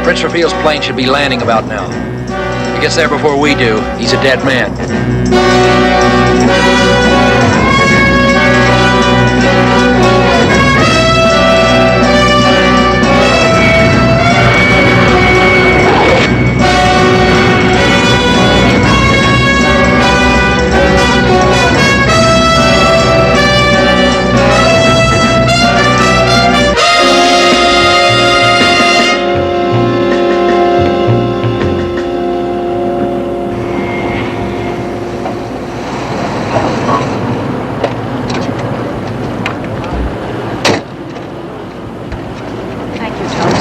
Prince Rafil's plane should be landing about now. If he gets there before we do, he's a dead man.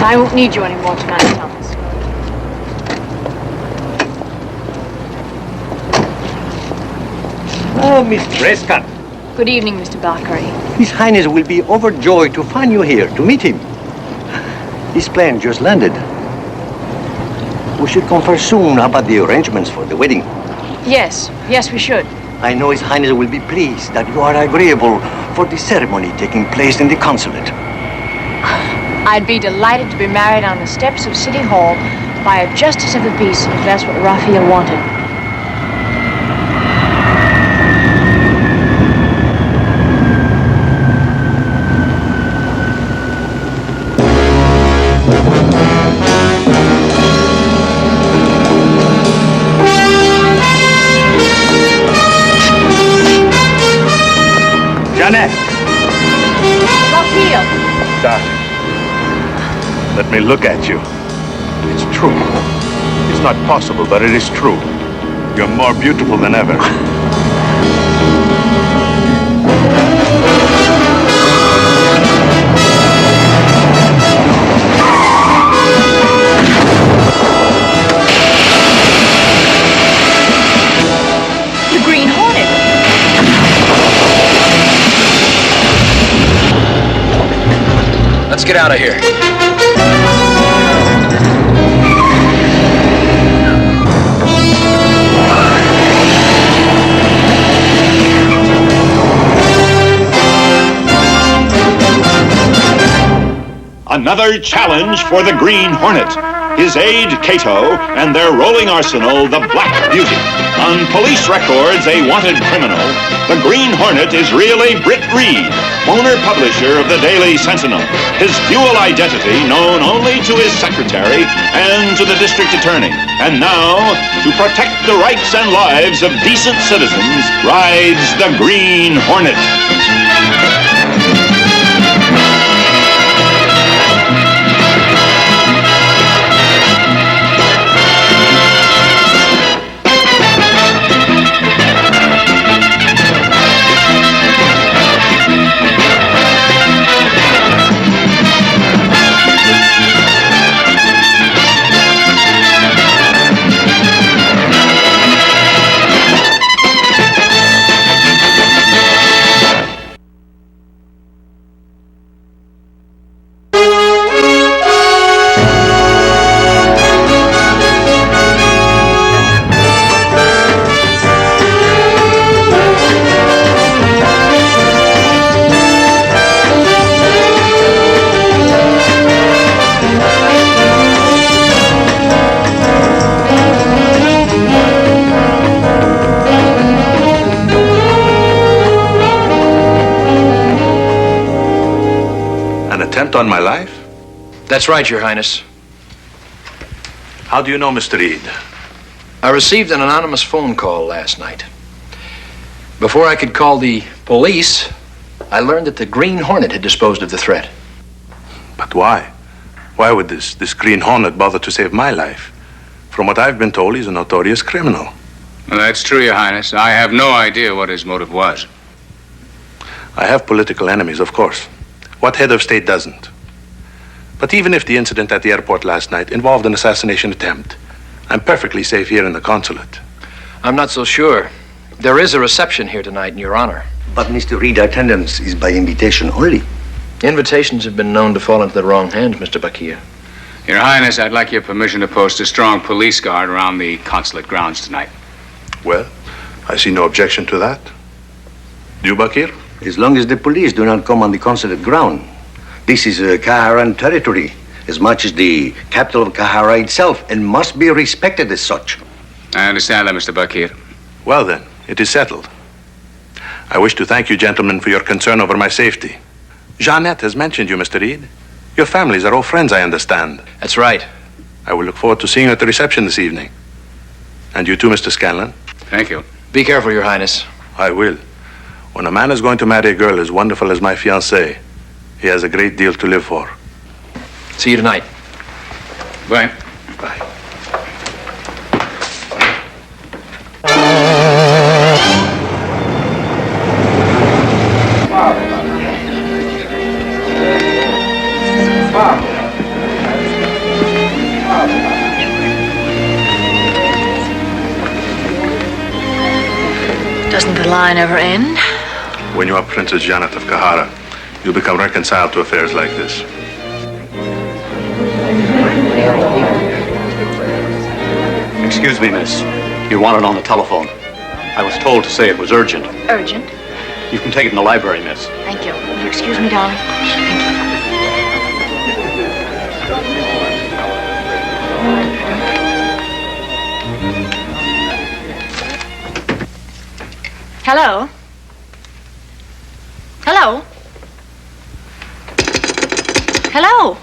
I won't need you anymore tonight, Thomas. Oh, Miss Prescott. Good evening, Mr. Balcarty. His Highness will be overjoyed to find you here, to meet him. His plane just landed. We should confer soon about the arrangements for the wedding. Yes, we should. I know His Highness will be pleased that you are agreeable for the ceremony taking place in the consulate. I'd be delighted to be married on the steps of City Hall by a justice of the peace, if that's what Rafil wanted. Janet! Rafil! Darling, let me look at you. It's true. It's not possible, but it is true. You're more beautiful than ever. The Green Hornet! Let's get out of here. Another challenge for the Green Hornet. His aide, Kato, and their rolling arsenal, the Black Beauty. On police records, a wanted criminal, the Green Hornet is really Britt Reid, owner-publisher of the Daily Sentinel. His dual identity known only to his secretary and to the district attorney. And now, to protect the rights and lives of decent citizens, rides the Green Hornet. On my life? That's right, Your Highness. How do you know Mr. Reid? I received an anonymous phone call last night. Before I could call the police, I learned that the Green Hornet had disposed of the threat. But why? Why would this Green Hornet bother to save my life? From what I've been told, he's a notorious criminal. Well, that's true, Your Highness. I have no idea what his motive was. I have political enemies, of course. What head of state doesn't? But even if the incident at the airport last night involved an assassination attempt, I'm perfectly safe here in the consulate. I'm not so sure. There is a reception here tonight in your honor. But Mr. Reid, attendance is by invitation only. Invitations have been known to fall into the wrong hands, Mr. Bakir. Your Highness, I'd like your permission to post a strong police guard around the consulate grounds tonight. Well, I see no objection to that. Do you, Bakir? As long as the police do not come on the consulate ground. This is Kaharan territory. as much as the capital of Kahara itself and must be respected as such. I understand that, Mr. Bakir. Well then, it is settled. I wish to thank you, gentlemen, for your concern over my safety. Janet has mentioned you, Mr. Reid. Your families are all friends, I understand. That's right. I will look forward to seeing you at the reception this evening. And you too, Mr. Scanlon. Thank you. Be careful, Your Highness. I will. When a man is going to marry a girl as wonderful as my fiancée, he has a great deal to live for. See you tonight. Bye. Bye. Doesn't the line ever end? When you are Princess Janet of Kahara, you become reconciled to affairs like this. Excuse me, miss. You wanted on the telephone. I was told to say it was urgent. Urgent. You can take it in the library, miss. Thank you. Will you excuse me, darling? Thank you. Hello? Hello? Hello?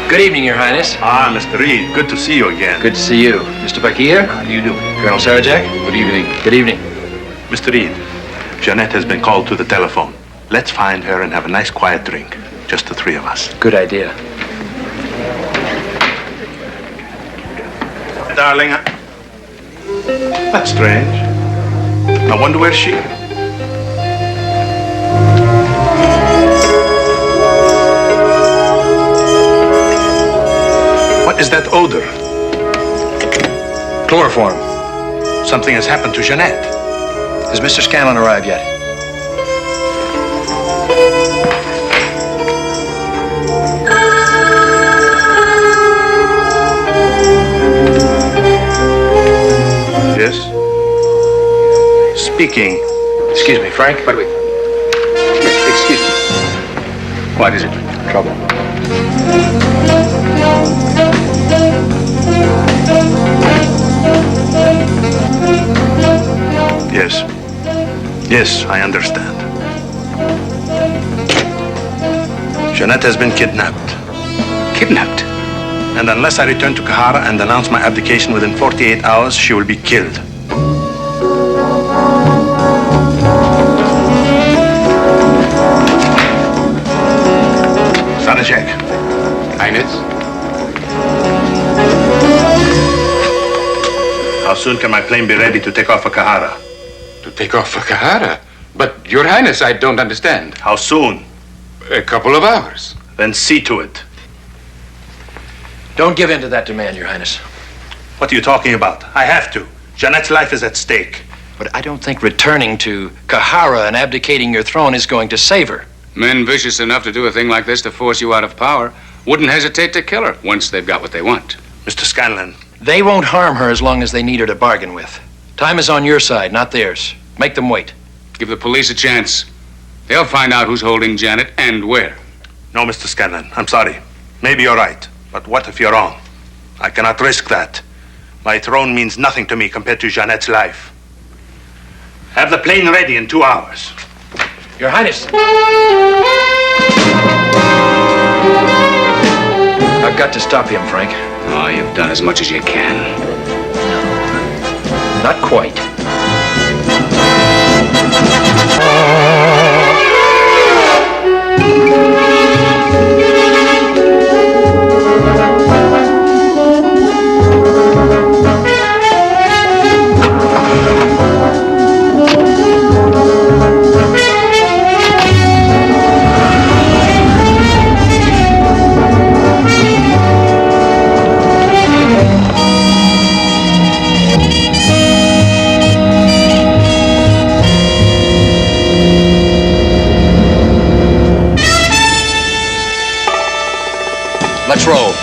Good evening, Your Highness. Ah, Mr. Reid, good to see you again. Good to see you. Mr. Bakir? How do you do? Colonel Sarajak? Good evening. Good evening. Mr. Reid, Janet has been called to the telephone. Let's find her and have a nice quiet drink. Just the three of us. Good idea. Darling, that's strange. I wonder where's she? What is that odor? Chloroform. Something has happened to Janet. Has Mr. Scanlon arrived yet? Yes? Speaking. Excuse me, Frank. But wait. Excuse me. What is it? Trouble. Yes. Yes, I understand. Janet has been kidnapped. Kidnapped? And unless I return to Kahara and announce my abdication within 48 hours, she will be killed. Sarajak. Highness? How soon can my plane be ready to take off for Kahara? To take off for Kahara? But, Your Highness, I don't understand. How soon? A couple of hours. Then see to it. Don't give in to that demand, Your Highness. What are you talking about? I have to. Janet's life is at stake. But I don't think returning to Kahara and abdicating your throne is going to save her. Men vicious enough to do a thing like this to force you out of power wouldn't hesitate to kill her once they've got what they want. Mr. Scanlon. They won't harm her as long as they need her to bargain with. Time is on your side, not theirs. Make them wait. Give the police a chance. They'll find out who's holding Janet and where. No, Mr. Scanlon. I'm sorry. Maybe you're right. But what if you're wrong? I cannot risk that. My throne means nothing to me compared to Janet's life. Have the plane ready in 2 hours. Your Highness. I've got to stop him, Frank. Oh, you've done as much as you can. Not quite. Let's roll.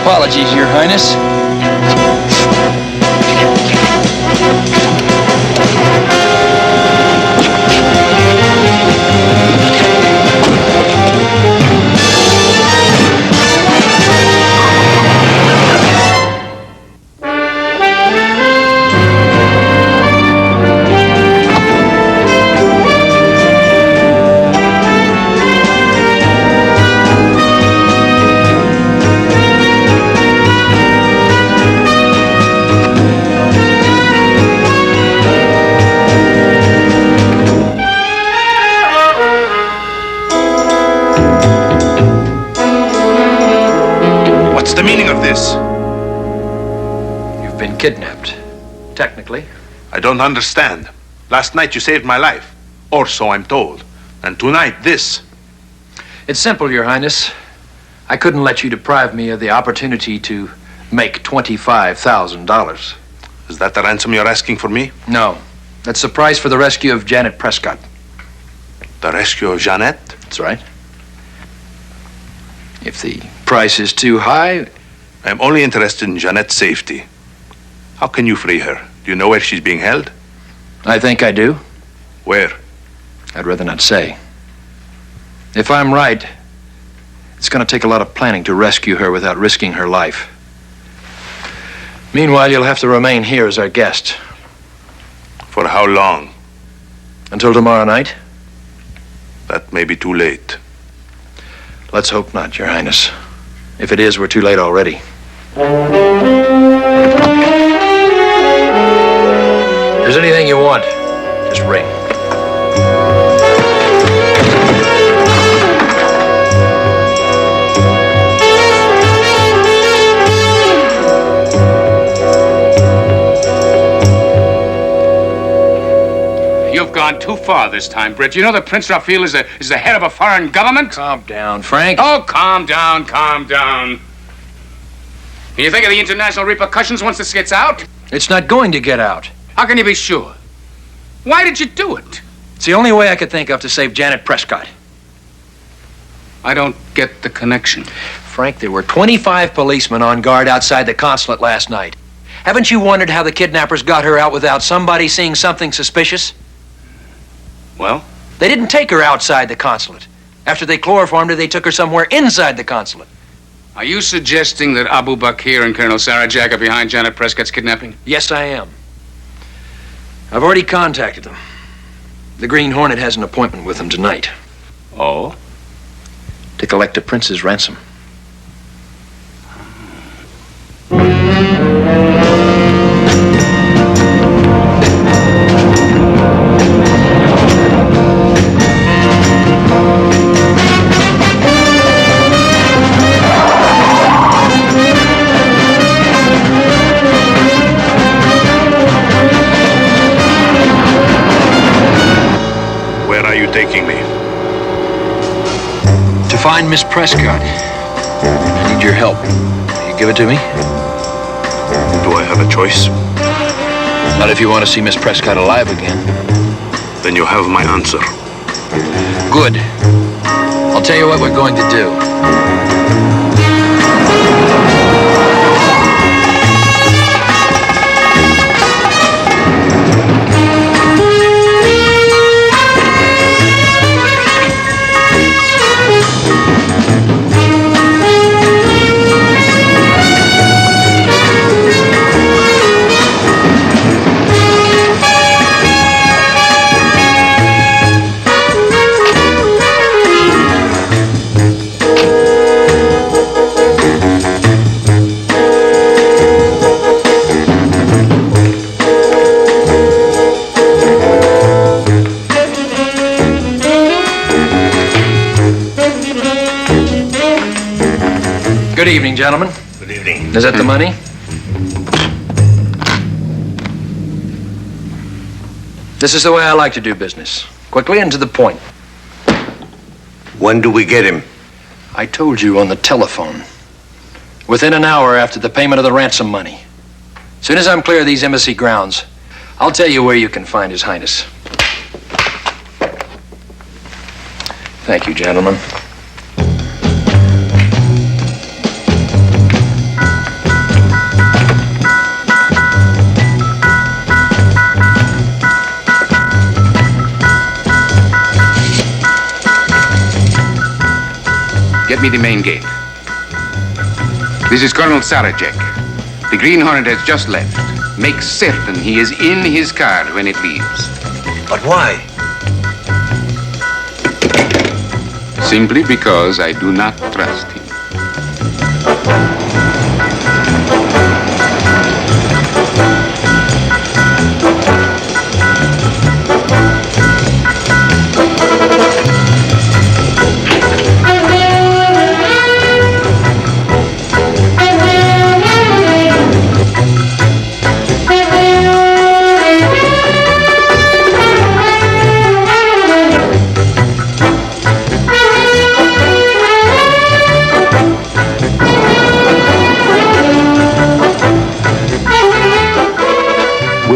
Apologies, Your Highness. What's the meaning of this? You've been kidnapped. Technically. I don't understand. Last night you saved my life. Or so I'm told. And tonight, this. It's simple, Your Highness. I couldn't let you deprive me of the opportunity to make $25,000. Is that the ransom you're asking for me? No. That's the price for the rescue of Janet Prescott. The rescue of Janet? That's right. If the price is too high... I'm only interested in Janet's safety. How can you free her? Do you know where she's being held? I think I do. Where? I'd rather not say. If I'm right, it's going to take a lot of planning to rescue her without risking her life. Meanwhile, you'll have to remain here as our guest. For how long? Until tomorrow night? That may be too late. Let's hope not, Your Highness. If it is, we're too late already. If there's anything you want, just ring. You've gone too far this time, Britt. You know that Prince Rafil is the head of a foreign government? Calm down, Frank. Oh, calm down, calm down. You think of the international repercussions once this gets out? It's not going to get out. How can you be sure? Why did you do it? It's the only way I could think of to save Janet Prescott. I don't get the connection. Frank, there were 25 policemen on guard outside the consulate last night. Haven't you wondered how the kidnappers got her out without somebody seeing something suspicious? Well? They didn't take her outside the consulate. After they chloroformed her, they took her somewhere inside the consulate. Are you suggesting that Abu Bakr and Colonel Sarajak are behind Janet Prescott's kidnapping? Yes, I am. I've already contacted them. The Green Hornet has an appointment with them tonight. Oh? To collect a prince's ransom. Taking me? To find Miss Prescott. I need your help. Will you give it to me? Do I have a choice? Not if you want to see Miss Prescott alive again. Then you have my answer. Good. I'll tell you what we're going to do. Good evening, gentlemen. Good evening. Is that the money? This is the way I like to do business. Quickly and to the point. When do we get him? I told you on the telephone. Within an hour after the payment of the ransom money. As soon as I'm clear of these embassy grounds, I'll tell you where you can find His Highness. Thank you, gentlemen. Get me the main gate. This is Colonel Sarajek. The Green Hornet has just left. Make certain he is in his car when it leaves. But why? Simply because I do not trust him.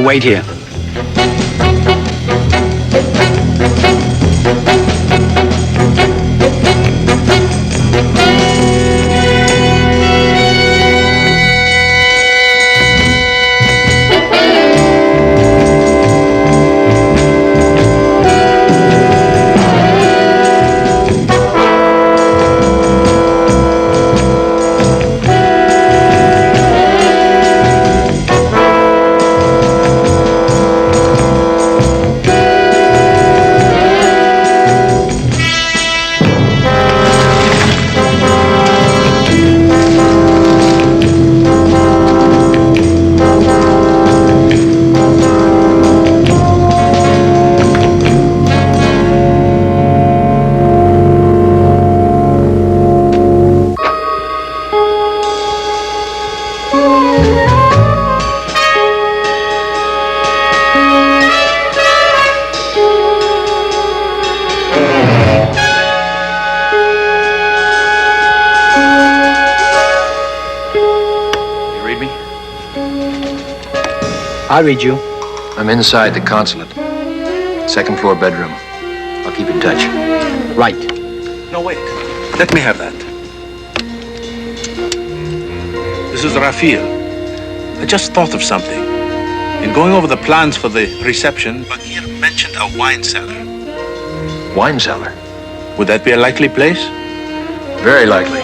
Wait here. I read you. I'm inside the consulate. Second floor bedroom. I'll keep in touch. Right. No, wait. Let me have that. This is Rafil. I just thought of something. In going over the plans for the reception, Bakir mentioned a wine cellar. Wine cellar? Would that be a likely place? Very likely.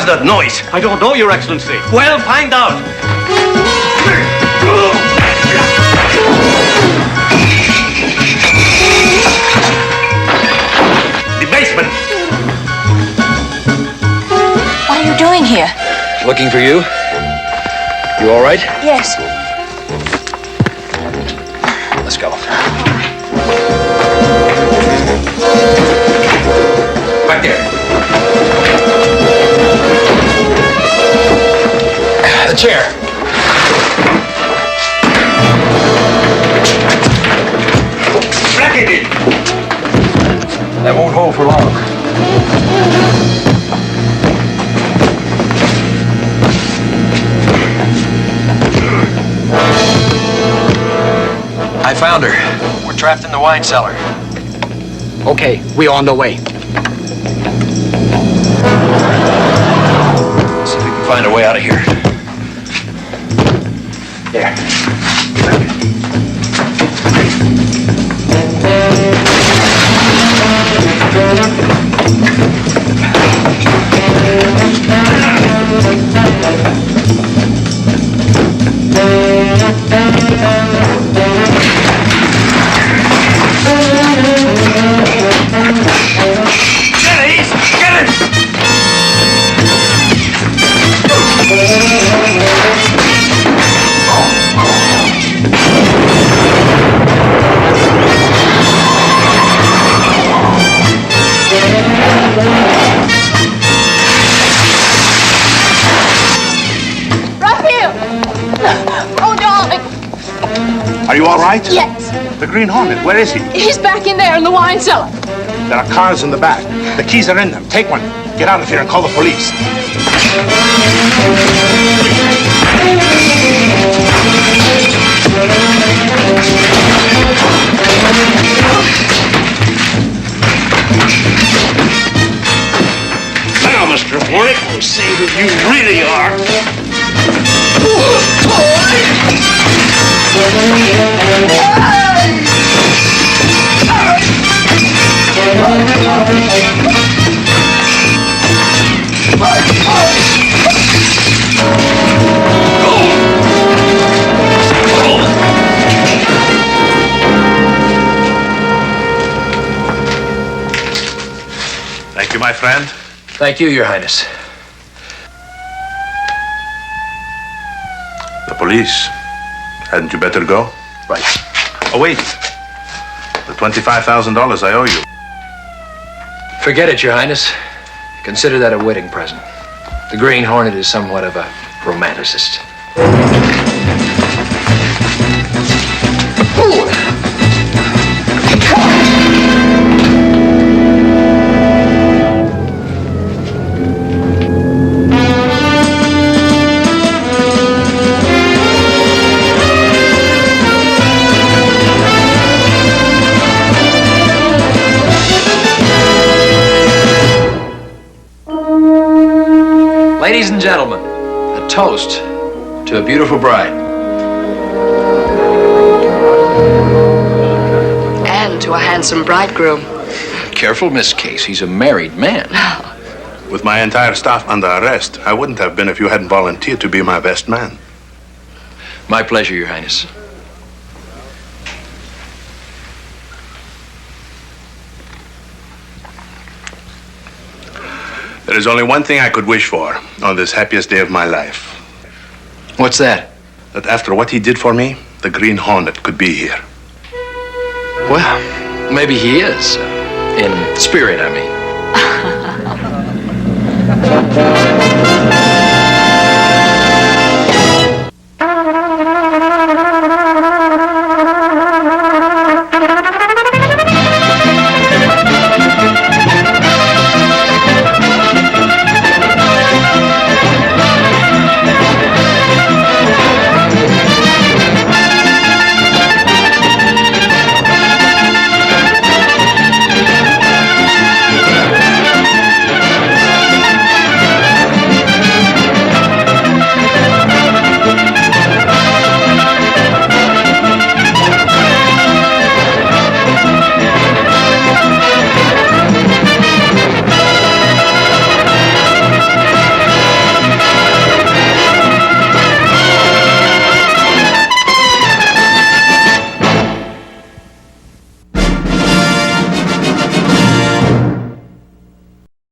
That noise? I don't know, Your Excellency. Well, find out. The basement. What are you doing here? Looking for you. You all right? Yes. Let's go. Back there. The chair. Blackened. That won't hold for long. I found her. We're trapped in the wine cellar. Okay, we're on the way. See if we can find a way out of here. There. Are you all right? Yes. The Green Hornet, where is he? He's back in there in the wine cellar. There are cars in the back. The keys are in them. Take one. Get out of here and call the police. Now, Mr. Hornet, we'll see who you really are. Thank you, my friend. Thank you, Your Highness. The police. Hadn't you better go? Right. Oh, wait. The $25,000 I owe you. Forget it, Your Highness. Consider that a wedding present. The Green Hornet is somewhat of a romanticist. Ladies and gentlemen, a toast to a beautiful bride. And to a handsome bridegroom. Careful, Miss Case. He's a married man. With my entire staff under arrest, I wouldn't have been if you hadn't volunteered to be my best man. My pleasure, Your Highness. There is only one thing I could wish for on this happiest day of my life. What's that? That after what he did for me, the Green Hornet could be here. Well, maybe he is. In spirit, I mean.